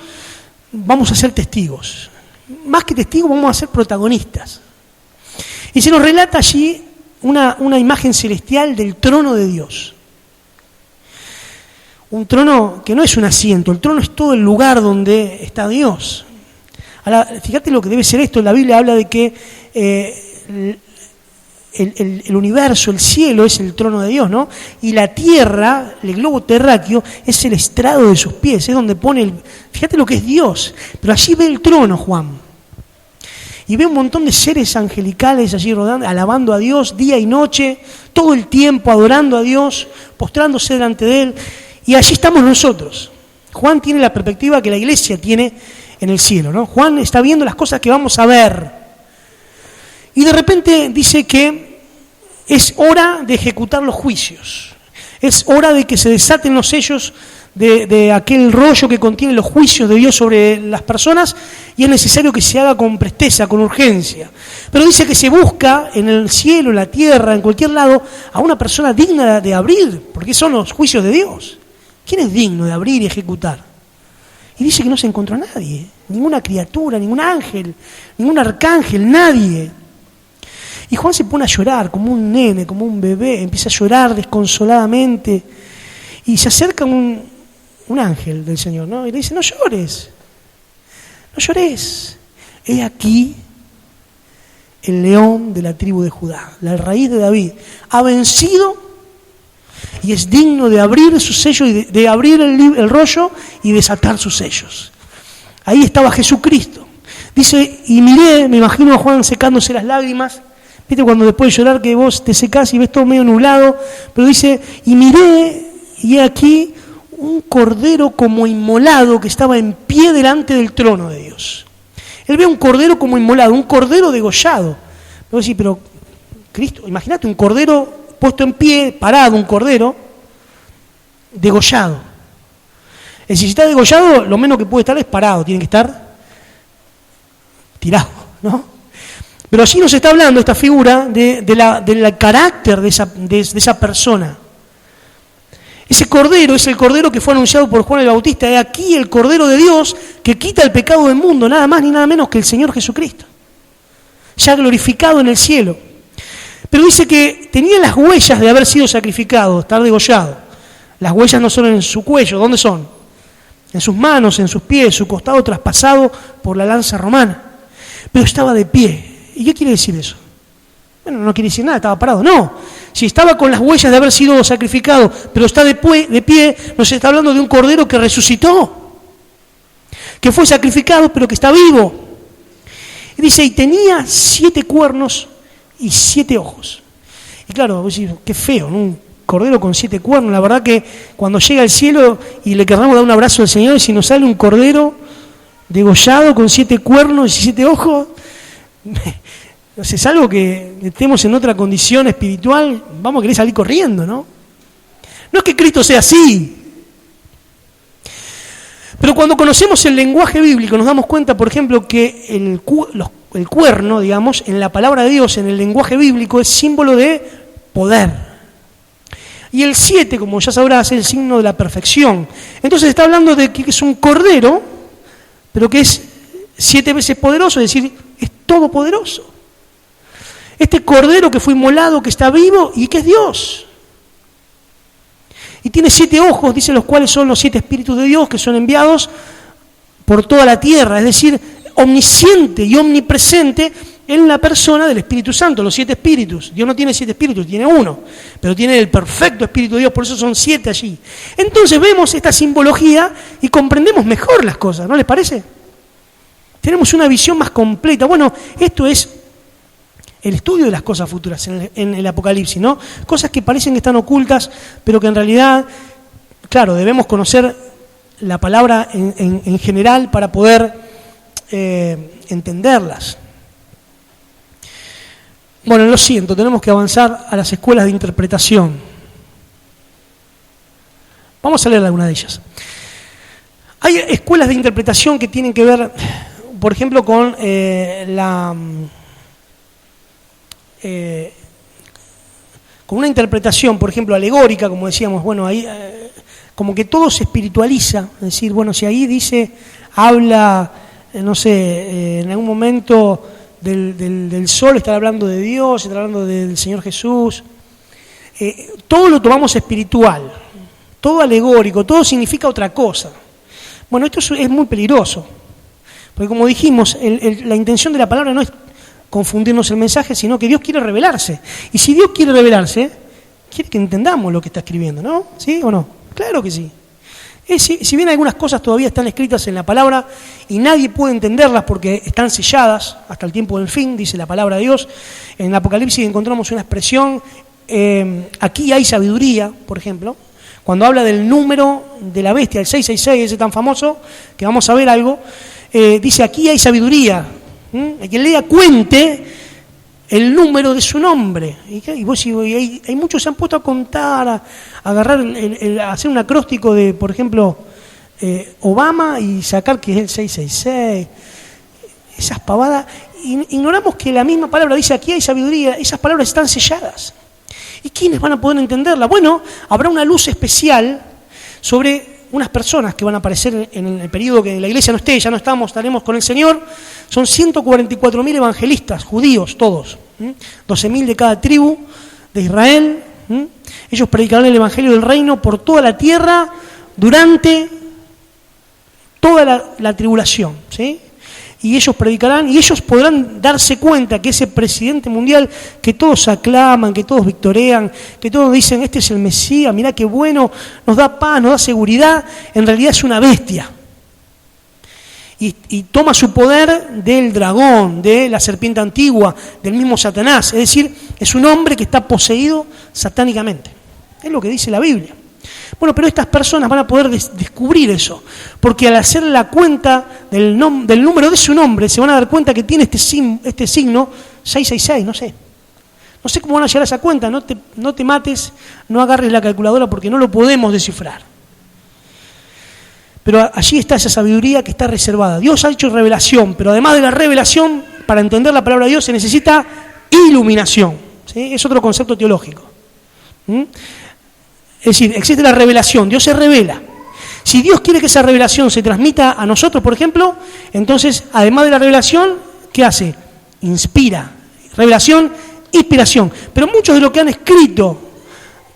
S1: vamos a ser testigos. Más que testigos, vamos a ser protagonistas. Y se nos relata allí una imagen celestial del trono de Dios. Un trono que no es un asiento, el trono es todo el lugar donde está Dios. Ahora, fíjate lo que debe ser esto. La Biblia habla de que el universo, el cielo es el trono de Dios, ¿no? Y la tierra, el globo terráqueo, es el estrado de sus pies, es donde pone fíjate lo que es Dios. Pero allí ve el trono, Juan. Y ve un montón de seres angelicales allí rodando, alabando a Dios día y noche, todo el tiempo adorando a Dios, postrándose delante de Él. Y allí estamos nosotros. Juan tiene la perspectiva que la iglesia tiene en el cielo, ¿no? Juan está viendo las cosas que vamos a ver. Y de repente dice que es hora de ejecutar los juicios. Es hora de que se desaten los sellos de aquel rollo que contiene los juicios de Dios sobre las personas, y es necesario que se haga con presteza, con urgencia. Pero dice que se busca en el cielo, en la tierra, en cualquier lado, a una persona digna de abrir, porque son los juicios de Dios. ¿Quién es digno de abrir y ejecutar? Y dice que no se encontró nadie, ninguna criatura, ningún ángel, ningún arcángel, nadie. Y Juan se pone a llorar como un nene, como un bebé, empieza a llorar desconsoladamente, y se acerca un ángel del Señor, ¿no? Y le dice, no llores, no llores. He aquí el león de la tribu de Judá, la raíz de David, ha vencido y es digno de abrir sus sellos y de abrir el rollo y desatar sus sellos. Ahí estaba Jesucristo. Dice, y miré, me imagino a Juan secándose las lágrimas, viste cuando después de llorar que vos te secás y ves todo medio nublado, pero dice, y miré, y he aquí un cordero como inmolado que estaba en pie delante del trono de Dios. Él ve un cordero como inmolado, un cordero degollado. Pero sí, pero Cristo, imagínate un cordero puesto en pie, parado, un cordero degollado. Es decir, si está degollado, lo menos que puede estar es parado, tiene que estar tirado, ¿no? Pero allí nos está hablando esta figura del carácter de esa persona. Ese cordero es el cordero que fue anunciado por Juan el Bautista. Es aquí el cordero de Dios que quita el pecado del mundo, nada más ni nada menos que el Señor Jesucristo, ya glorificado en el cielo. Pero dice que tenía las huellas de haber sido sacrificado, estar degollado. Las huellas no son en su cuello, ¿dónde son? En sus manos, en sus pies, su costado traspasado por la lanza romana. Pero estaba de pie. ¿Y qué quiere decir eso? Bueno, no quiere decir nada, estaba parado. No, si estaba con las huellas de haber sido sacrificado, pero está de pie, nos está hablando de un cordero que resucitó, que fue sacrificado, pero que está vivo. Y dice, y tenía 7 cuernos y 7 ojos. Y claro, vos decís, qué feo, ¿no? Un cordero con 7 cuernos. La verdad que cuando llega al cielo y le querramos dar un abrazo al Señor, y si nos sale un cordero degollado con 7 cuernos y 7 ojos, no sé, es algo que estemos en otra condición espiritual, vamos a querer salir corriendo, ¿no? No es que Cristo sea así. Pero cuando conocemos el lenguaje bíblico nos damos cuenta, por ejemplo, que el cuerno, digamos, en la palabra de Dios, en el lenguaje bíblico, es símbolo de poder. Y el 7, como ya sabrás, es el signo de la perfección. Entonces está hablando de que es un cordero, pero que es 7 veces poderoso, es decir, es todopoderoso. Este cordero que fue inmolado, que está vivo y que es Dios. Y tiene 7 ojos, dice, los cuales son los 7 espíritus de Dios que son enviados por toda la tierra, es decir, omnisciente y omnipresente en la persona del Espíritu Santo, los 7 espíritus. Dios no tiene 7 espíritus, tiene uno, pero tiene el perfecto Espíritu de Dios, por eso son 7 allí. Entonces vemos esta simbología y comprendemos mejor las cosas, ¿no les parece? Tenemos una visión más completa. Bueno, esto es el estudio de las cosas futuras en el Apocalipsis, ¿no? Cosas que parecen que están ocultas, pero que en realidad, claro, debemos conocer la palabra en general para poder entenderlas. Bueno, lo siento, tenemos que avanzar a las escuelas de interpretación. Vamos a leer alguna de ellas. Hay escuelas de interpretación que tienen que ver, por ejemplo, con con una interpretación, por ejemplo, alegórica, como decíamos, bueno, ahí como que todo se espiritualiza, es decir, bueno, si ahí dice, habla, no sé, en algún momento del sol, está hablando de Dios, está hablando del Señor Jesús, todo lo tomamos espiritual, todo alegórico, todo significa otra cosa. Bueno, esto es muy peligroso, porque como dijimos, la intención de la palabra no es confundirnos el mensaje, sino que Dios quiere revelarse. Y si Dios quiere revelarse, quiere que entendamos lo que está escribiendo, ¿no? ¿Sí o no? Claro que sí. Si bien algunas cosas todavía están escritas en la palabra y nadie puede entenderlas porque están selladas hasta el tiempo del fin, dice la palabra de Dios, en Apocalipsis encontramos una expresión, aquí hay sabiduría, por ejemplo, cuando habla del número de la bestia, el 666, ese tan famoso, que vamos a ver algo, dice aquí hay sabiduría. A quien lea cuente el número de su nombre. Y vos, hay muchos se han puesto a contar, a agarrar, a hacer un acróstico de, por ejemplo, Obama y sacar que es el 666. Esas pavadas. Ignoramos que la misma palabra dice aquí hay sabiduría. Esas palabras están selladas. ¿Y quiénes van a poder entenderla? Bueno, habrá una luz especial sobre unas personas que van a aparecer en el periodo que la iglesia no esté, ya no estamos, estaremos con el Señor. Son 144.000 evangelistas, judíos todos, 12.000 de cada tribu de Israel. Ellos predicarán el evangelio del reino por toda la tierra durante toda la tribulación, ¿sí? Y ellos predicarán, y ellos podrán darse cuenta que ese presidente mundial que todos aclaman, que todos victorean, que todos dicen, este es el Mesías, mirá qué bueno, nos da paz, nos da seguridad, en realidad es una bestia. Y toma su poder del dragón, de la serpiente antigua, del mismo Satanás. Es decir, es un hombre que está poseído satánicamente. Es lo que dice la Biblia. Bueno, pero estas personas van a poder descubrir eso, porque al hacer la cuenta del número de su nombre, se van a dar cuenta que tiene este signo 666, no sé. No sé cómo van a llegar a esa cuenta, no te mates, no agarres la calculadora porque no lo podemos descifrar. Pero allí está esa sabiduría que está reservada. Dios ha hecho revelación, pero además de la revelación, para entender la palabra de Dios se necesita iluminación. ¿Sí? Es otro concepto teológico. Es decir, existe la revelación, Dios se revela. Si Dios quiere que esa revelación se transmita a nosotros, por ejemplo, entonces, además de la revelación, ¿qué hace? Inspira. Revelación, inspiración. Pero muchos de los que han escrito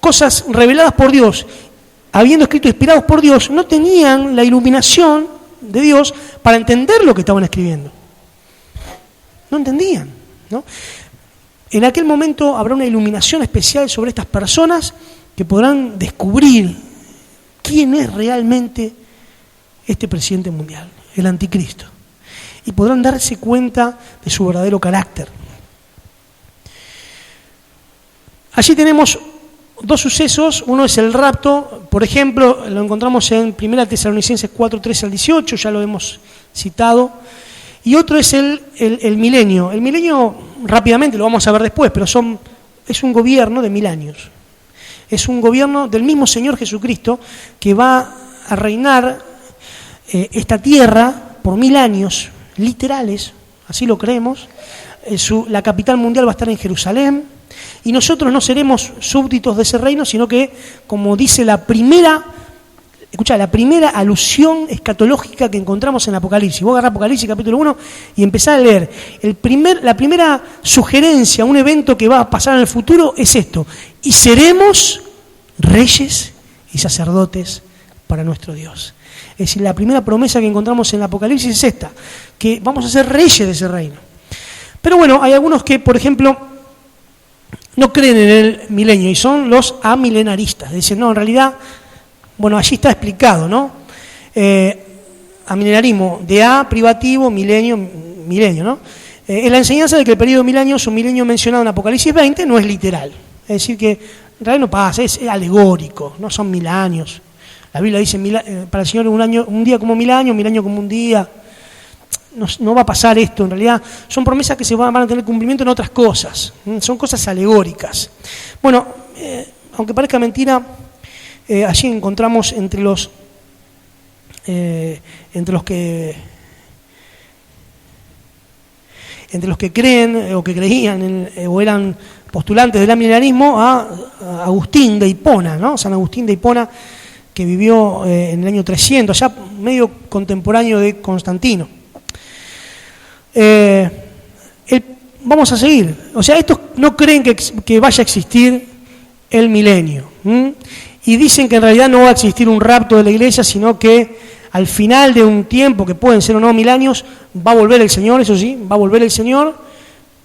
S1: cosas reveladas por Dios, habiendo escrito inspirados por Dios, no tenían la iluminación de Dios para entender lo que estaban escribiendo. No entendían, ¿no? En aquel momento habrá una iluminación especial sobre estas personas que podrán descubrir quién es realmente este presidente mundial, el anticristo. Y podrán darse cuenta de su verdadero carácter. Allí tenemos dos sucesos. Uno es el rapto, por ejemplo, lo encontramos en 1 Tesalonicenses 4, 13 al 18, ya lo hemos citado. Y otro es el milenio. El milenio, rápidamente, lo vamos a ver después, pero es un gobierno de 1000 años. Es un gobierno del mismo Señor Jesucristo que va a reinar esta tierra por 1000 años literales, así lo creemos. La capital mundial va a estar en Jerusalén y nosotros no seremos súbditos de ese reino, sino que, como dice la primera alusión escatológica que encontramos en Apocalipsis. Vos agarrás Apocalipsis capítulo 1 y empezás a leer. La primera sugerencia, un evento que va a pasar en el futuro es esto: y seremos reyes y sacerdotes para nuestro Dios. Es decir, la primera promesa que encontramos en el Apocalipsis es esta, que vamos a ser reyes de ese reino. Pero bueno, hay algunos que, por ejemplo, no creen en el milenio y son los amilenaristas. Dicen, no, en realidad, bueno, allí está explicado, ¿no? Amilenarismo, de A, privativo, milenio, ¿no? En la enseñanza de que el periodo de 1000 años, un milenio mencionado en Apocalipsis 20, no es literal. Es decir, que en realidad no pasa, es alegórico, no son 1000 años. La Biblia dice, para el Señor un día como 1000 años, 1000 años como un día. No va a pasar esto, en realidad son promesas que se van a tener cumplimiento en otras cosas, son cosas alegóricas. Bueno, aunque parezca mentira, allí encontramos entre los que creen o que creían o eran postulantes del amilenarismo a Agustín de Hipona, ¿no? San Agustín de Hipona, que vivió en el año 300, ya medio contemporáneo de Constantino. Vamos a seguir. O sea, estos no creen que vaya a existir el milenio. Y dicen que en realidad no va a existir un rapto de la iglesia, sino que al final de un tiempo, que pueden ser o no 1000 años, va a volver el Señor, eso sí, va a volver el Señor,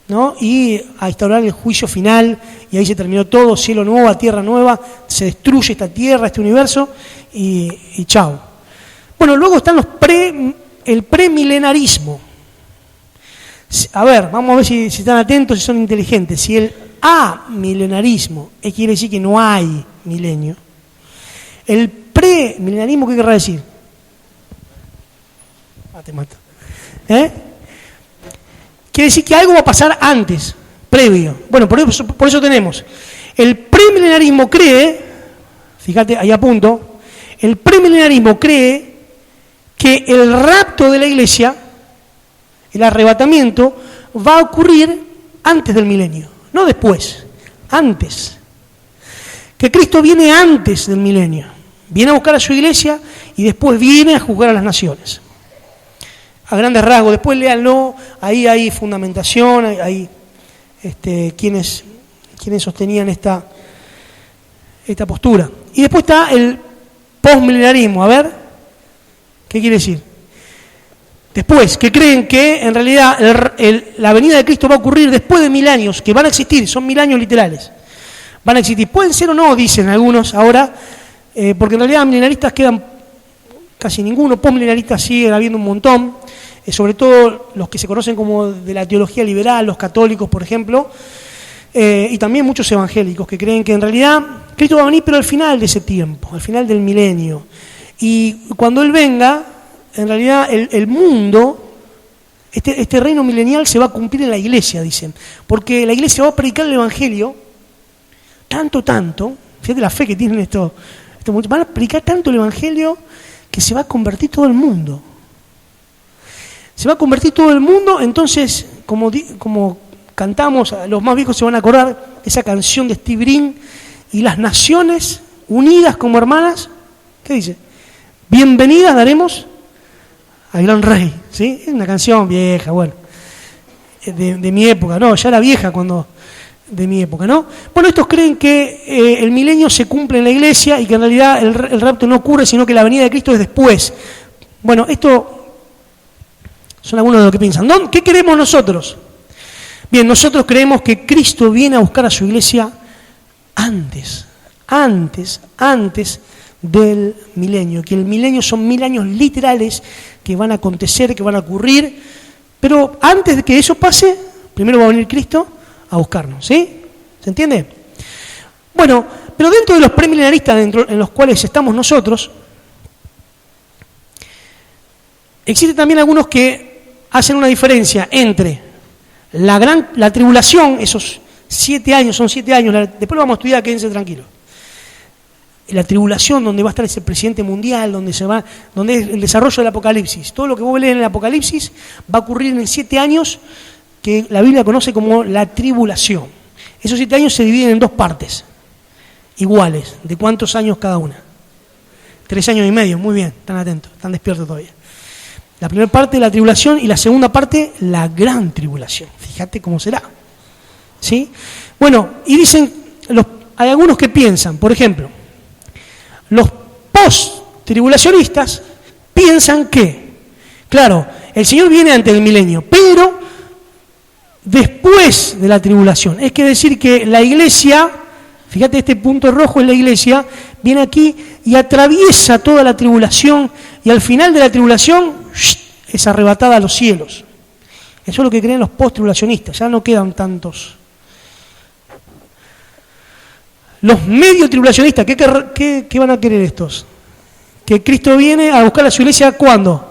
S1: ¿no? Y a instaurar el juicio final, y ahí se terminó todo, cielo nuevo, tierra nueva, se destruye esta tierra, este universo, y chao. Bueno, luego están el premilenarismo. A ver, vamos a ver si están atentos, si son inteligentes. Si el amilenarismo quiere decir que no hay milenio, el premilenarismo, ¿qué querrá decir? Te mato. Quiere decir que algo va a pasar antes, previo. Bueno, por eso tenemos. El premilenarismo cree, fíjate, ahí apunto, el premilenarismo cree que el rapto de la iglesia, el arrebatamiento, va a ocurrir antes del milenio, no después, antes. Que Cristo viene antes del milenio, viene a buscar a su iglesia y después viene a juzgar a las naciones. A grandes rasgos, después léanlo, ahí hay fundamentación, hay quienes sostenían esta postura. Y después está el postmilenarismo, a ver, ¿qué quiere decir? Después, que creen que en realidad la venida de Cristo va a ocurrir después de 1000 años, que van a existir, son 1000 años literales. Van a existir, pueden ser o no, dicen algunos ahora, porque en realidad milenaristas quedan casi ninguno, postmilenaristas siguen habiendo un montón, sobre todo los que se conocen como de la teología liberal, los católicos, por ejemplo, y también muchos evangélicos que creen que en realidad Cristo va a venir, pero al final de ese tiempo, al final del milenio. Y cuando Él venga, en realidad el mundo, este reino milenial se va a cumplir en la iglesia, dicen, porque la iglesia va a predicar el evangelio tanto, fíjate la fe que tienen estos muchachos, van a predicar tanto el evangelio que se va a convertir todo el mundo. Se va a convertir todo el mundo, entonces, como cantamos, los más viejos se van a acordar, esa canción de Steve Green, y las naciones unidas como hermanas, ¿qué dice? Bienvenidas daremos al gran rey, ¿sí? Es una canción vieja, bueno, de mi época, no, ya era vieja de mi época, ¿no? Bueno, estos creen que el milenio se cumple en la iglesia y que en realidad el rapto no ocurre, sino que la venida de Cristo es después. Bueno, esto son algunos de los que piensan. ¿Qué queremos nosotros? Bien, nosotros creemos que Cristo viene a buscar a su iglesia antes del milenio, que el milenio son 1000 años literales que van a acontecer, que van a ocurrir, pero antes de que eso pase, primero va a venir Cristo a buscarnos, ¿sí? ¿Se entiende? Bueno, pero dentro de los premilenaristas en los cuales estamos nosotros, existen también algunos que hacen una diferencia entre la tribulación, esos 7 años, son 7 años, después lo vamos a estudiar, quédense tranquilos. La tribulación donde va a estar ese presidente mundial, donde es el desarrollo del Apocalipsis. Todo lo que vos lees en el Apocalipsis va a ocurrir en 7 años que la Biblia conoce como la tribulación. Esos 7 años se dividen en 2 partes, iguales. ¿De cuántos años cada una? 3 años y medio, muy bien, están atentos, están despiertos todavía. La primera parte de la tribulación y la segunda parte, la gran tribulación. Fíjate cómo será. ¿Sí? Bueno, y dicen, hay algunos que piensan, por ejemplo, los post-tribulacionistas piensan que, claro, el Señor viene antes del milenio, pero después de la tribulación. Es que decir que la iglesia, fíjate, este punto rojo es la iglesia, viene aquí y atraviesa toda la tribulación y al final de la tribulación es arrebatada a los cielos. Eso es lo que creen los post-tribulacionistas, ya no quedan tantos. Los medio tribulacionistas, ¿qué van a querer estos? Que Cristo viene a buscar a su iglesia, ¿cuándo?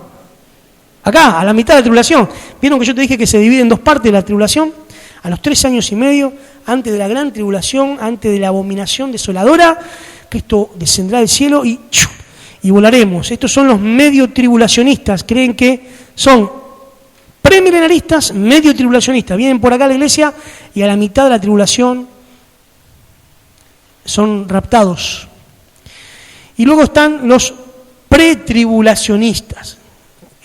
S1: Acá, a la mitad de la tribulación. ¿Vieron que yo te dije que se divide en 2 partes de la tribulación? A los 3 años y medio, antes de la gran tribulación, antes de la abominación desoladora, Cristo descenderá del cielo y volaremos. Estos son los medio tribulacionistas, creen que son premilenaristas, medio tribulacionistas. Vienen por acá a la iglesia y a la mitad de la tribulación son raptados. Y luego están los pretribulacionistas.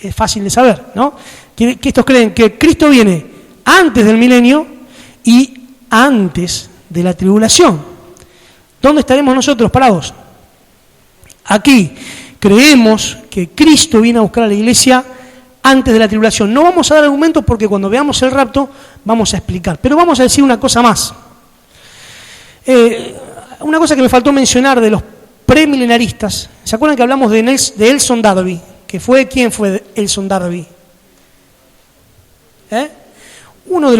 S1: Es fácil de saber, ¿no? Que estos creen que Cristo viene antes del milenio y antes de la tribulación. ¿Dónde estaremos nosotros parados? Aquí. Creemos que Cristo viene a buscar a la iglesia antes de la tribulación. No vamos a dar argumentos porque cuando veamos el rapto vamos a explicar. Pero vamos a decir una cosa más. Una cosa que me faltó mencionar de los premilenaristas. ¿Se acuerdan que hablamos de Elson Darby? ¿Quién fue Elson Darby? Uno de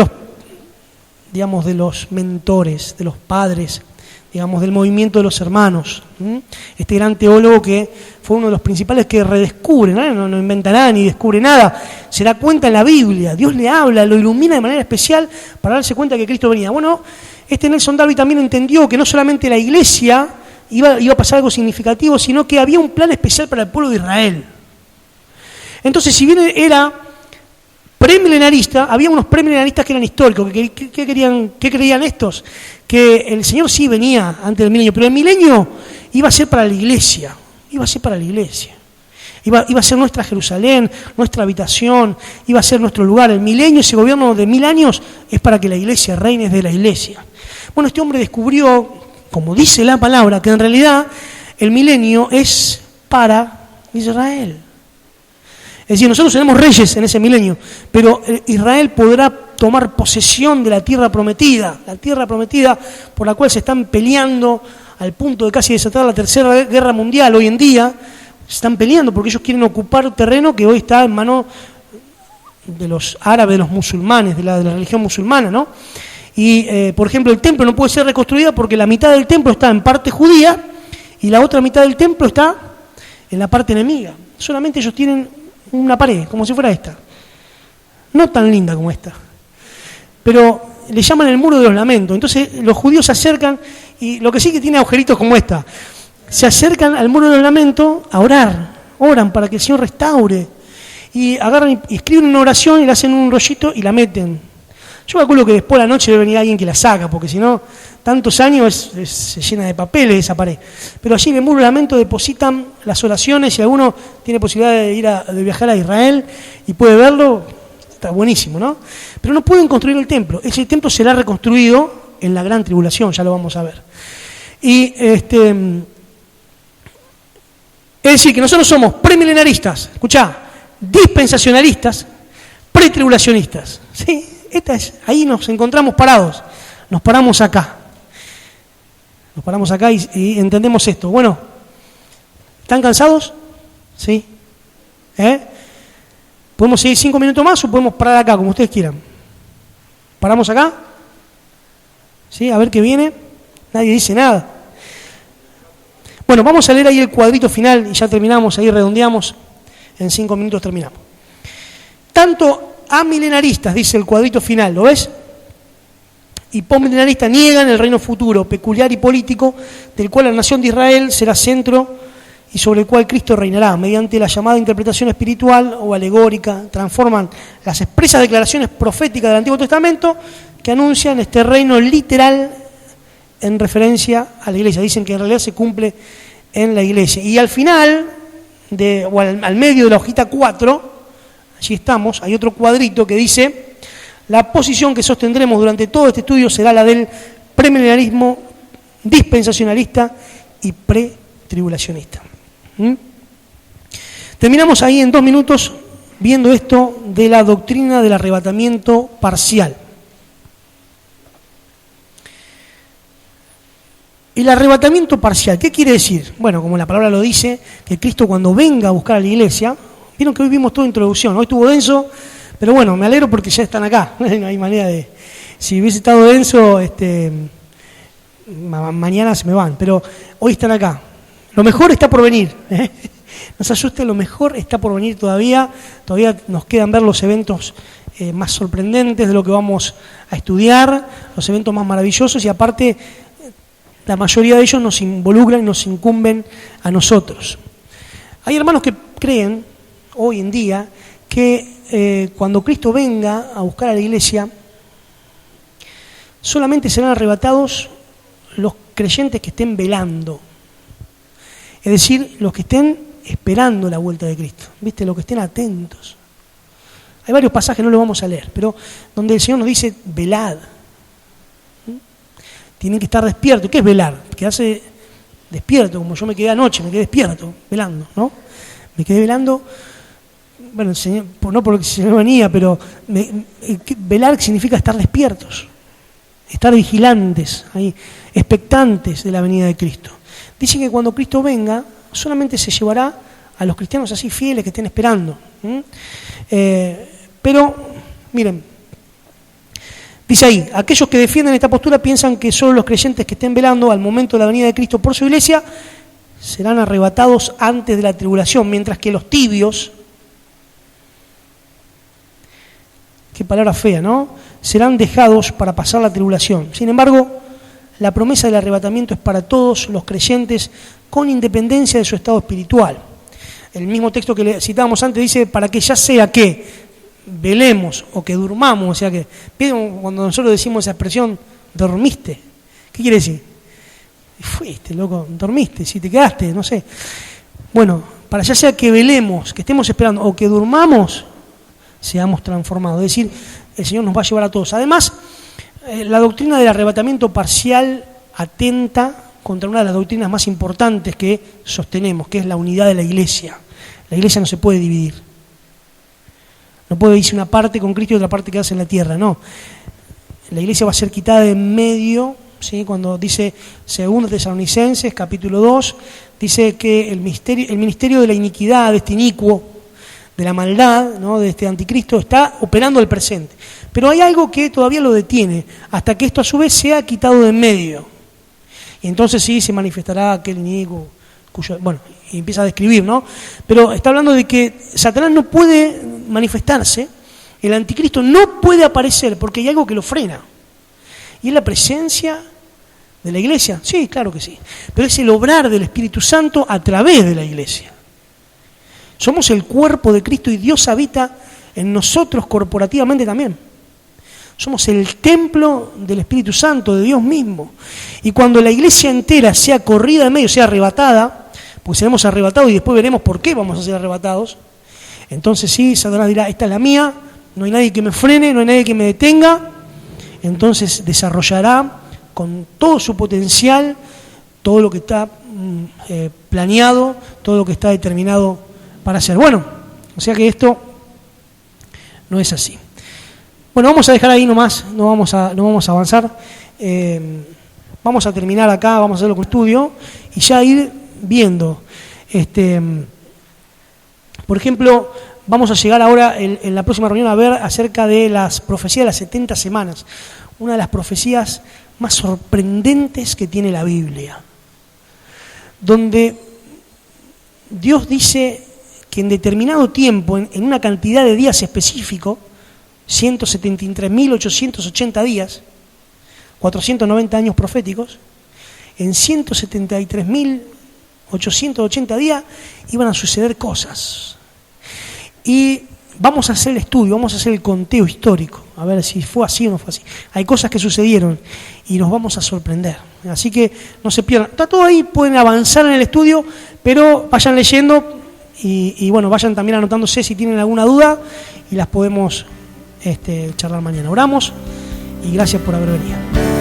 S1: los mentores, de los padres, digamos, del movimiento de los hermanos. Este gran teólogo que fue uno de los principales que redescubre, no inventa nada ni descubre nada, se da cuenta en la Biblia, Dios le habla, lo ilumina de manera especial para darse cuenta que Cristo venía. Bueno, este Nelson Darby también entendió que no solamente la iglesia iba a pasar algo significativo, sino que había un plan especial para el pueblo de Israel. Entonces, si bien era premilenarista, había unos premilenaristas que eran históricos. ¿Qué creían estos? Que el Señor sí venía antes del milenio, pero el milenio iba a ser para la iglesia. Iba a ser nuestra Jerusalén, nuestra habitación, iba a ser nuestro lugar. El milenio, ese gobierno de 1000 años, es para que la iglesia reine desde la iglesia. Bueno, este hombre descubrió, como dice la palabra, que en realidad el milenio es para Israel. Es decir, nosotros seremos reyes en ese milenio, pero Israel podrá tomar posesión de la tierra prometida por la cual se están peleando al punto de casi desatar la tercera guerra mundial hoy en día. Se están peleando porque ellos quieren ocupar terreno que hoy está en manos de los árabes, de los musulmanes, de la religión musulmana, ¿no? Y, por ejemplo, el templo no puede ser reconstruido porque la mitad del templo está en parte judía y la otra mitad del templo está en la parte enemiga. Solamente ellos tienen una pared, como si fuera esta. No tan linda como esta. Pero le llaman el muro de los lamentos. Entonces los judíos se acercan, y lo que sí que tiene agujeritos como esta, se acercan al muro de los lamentos a orar, oran para que el Señor restaure. Y agarran y escriben una oración y la hacen en un rollito y la meten. Yo calculo que después de la noche debe venir alguien que la saca, porque si no, tantos años se llena de papeles esa pared. Pero allí en el muro de lamento depositan las oraciones y alguno tiene posibilidad de viajar a Israel y puede verlo, está buenísimo, ¿no? Pero no pueden construir el templo. Ese templo será reconstruido en la gran tribulación, ya lo vamos a ver. Y es decir, que nosotros somos premilenaristas, escuchá, dispensacionalistas, pretribulacionistas, ¿sí? Ahí nos encontramos parados, nos paramos acá y entendemos esto. Bueno, ¿están cansados? ¿Sí? ¿Podemos seguir 5 minutos más o podemos parar acá, como ustedes quieran? ¿Paramos acá? ¿Sí? A ver qué viene. Nadie dice nada. Bueno, vamos a leer ahí el cuadrito final y ya terminamos, ahí redondeamos. En 5 minutos terminamos. Tanto amilenaristas, dice el cuadrito final, ¿lo ves? Y postmilenaristas niegan el reino futuro, peculiar y político, del cual la nación de Israel será centro y sobre el cual Cristo reinará, mediante la llamada interpretación espiritual o alegórica. Transforman las expresas declaraciones proféticas del Antiguo Testamento que anuncian este reino literal en referencia a la iglesia. Dicen que en realidad se cumple en la iglesia. Y al final, o al medio de la hojita 4, allí estamos, hay otro cuadrito que dice: la posición que sostendremos durante todo este estudio será la del premilenarismo dispensacionalista y pretribulacionista. Terminamos ahí en 2 minutos viendo esto de la doctrina del arrebatamiento parcial. El arrebatamiento parcial, ¿qué quiere decir? Bueno, como la palabra lo dice, que Cristo cuando venga a buscar a la iglesia, vieron que hoy vimos toda introducción, hoy estuvo denso, pero bueno, me alegro porque ya están acá, no hay manera de... Si hubiese estado denso, mañana se me van, pero hoy están acá. Lo mejor está por venir, no se asusten, lo mejor está por venir todavía nos quedan ver los eventos más sorprendentes de lo que vamos a estudiar, los eventos más maravillosos, y aparte la mayoría de ellos nos involucran, nos incumben a nosotros. Hay hermanos que creen hoy en día que cuando Cristo venga a buscar a la iglesia, solamente serán arrebatados los creyentes que estén velando, es decir, los que estén esperando la vuelta de Cristo, ¿viste? Los que estén atentos. Hay varios pasajes, no los vamos a leer, pero donde el Señor nos dice: velad. Tienen que estar despiertos. ¿Qué es velar? Quedarse despierto, como yo me quedé anoche, me quedé despierto, velando, ¿no? Me quedé velando, bueno, no porque el Señor venía, pero velar significa estar despiertos, estar vigilantes, ahí, expectantes de la venida de Cristo. Dicen que cuando Cristo venga, solamente se llevará a los cristianos así fieles que estén esperando. Pero, miren, dice ahí: aquellos que defienden esta postura piensan que solo los creyentes que estén velando al momento de la venida de Cristo por su iglesia serán arrebatados antes de la tribulación, mientras que los tibios, qué palabra fea, ¿no?, serán dejados para pasar la tribulación. Sin embargo, la promesa del arrebatamiento es para todos los creyentes con independencia de su estado espiritual. El mismo texto que le citábamos antes dice: para que ya sea que velemos o que durmamos, o sea que cuando nosotros decimos esa expresión, dormiste, ¿qué quiere decir? Fuiste, loco, dormiste, si te quedaste, no sé. Bueno, para ya sea que velemos, que estemos esperando o que durmamos, seamos transformados. Es decir, el Señor nos va a llevar a todos. Además, la doctrina del arrebatamiento parcial atenta contra una de las doctrinas más importantes que sostenemos, que es la unidad de la iglesia. La iglesia no se puede dividir. No puede irse una parte con Cristo y otra parte quedarse en la tierra, no. La iglesia va a ser quitada de en medio, ¿sí? Cuando dice 2 Tesalonicenses, capítulo 2, dice que el ministerio de la iniquidad, de este inicuo, de la maldad, ¿no?, de este anticristo, está operando al presente. Pero hay algo que todavía lo detiene, hasta que esto a su vez sea quitado de en medio. Y entonces sí se manifestará aquel inicuo, bueno, y empieza a describir, ¿no? Pero está hablando de que Satanás no puede manifestarse, el anticristo no puede aparecer porque hay algo que lo frena. Y es la presencia de la iglesia. Sí, claro que sí. Pero es el obrar del Espíritu Santo a través de la iglesia. Somos el cuerpo de Cristo y Dios habita en nosotros corporativamente también. Somos el templo del Espíritu Santo, de Dios mismo. Y cuando la iglesia entera sea corrida en medio, sea arrebatada, pues seremos arrebatados y después veremos por qué vamos a ser arrebatados, entonces sí, Satanás dirá, esta es la mía, no hay nadie que me frene, no hay nadie que me detenga. Entonces desarrollará con todo su potencial todo lo que está planeado, todo lo que está determinado para hacer. Bueno, o sea que esto no es así. Bueno, vamos a dejar ahí nomás, no vamos a avanzar. Vamos a terminar acá, vamos a hacerlo con estudio y ya ir viendo. Por ejemplo, vamos a llegar ahora en la próxima reunión a ver acerca de las profecías de las 70 semanas. Una de las profecías más sorprendentes que tiene la Biblia, donde Dios dice que en determinado tiempo, en una cantidad de días específico, 173.880 días, 490 años proféticos, en 173.880 días iban a suceder cosas. Y vamos a hacer el estudio, vamos a hacer el conteo histórico, a ver si fue así o no fue así. Hay cosas que sucedieron y nos vamos a sorprender. Así que no se pierdan. Está todo ahí, pueden avanzar en el estudio, pero vayan leyendo y bueno, vayan también anotándose si tienen alguna duda y las podemos charlar mañana. Oramos y gracias por haber venido.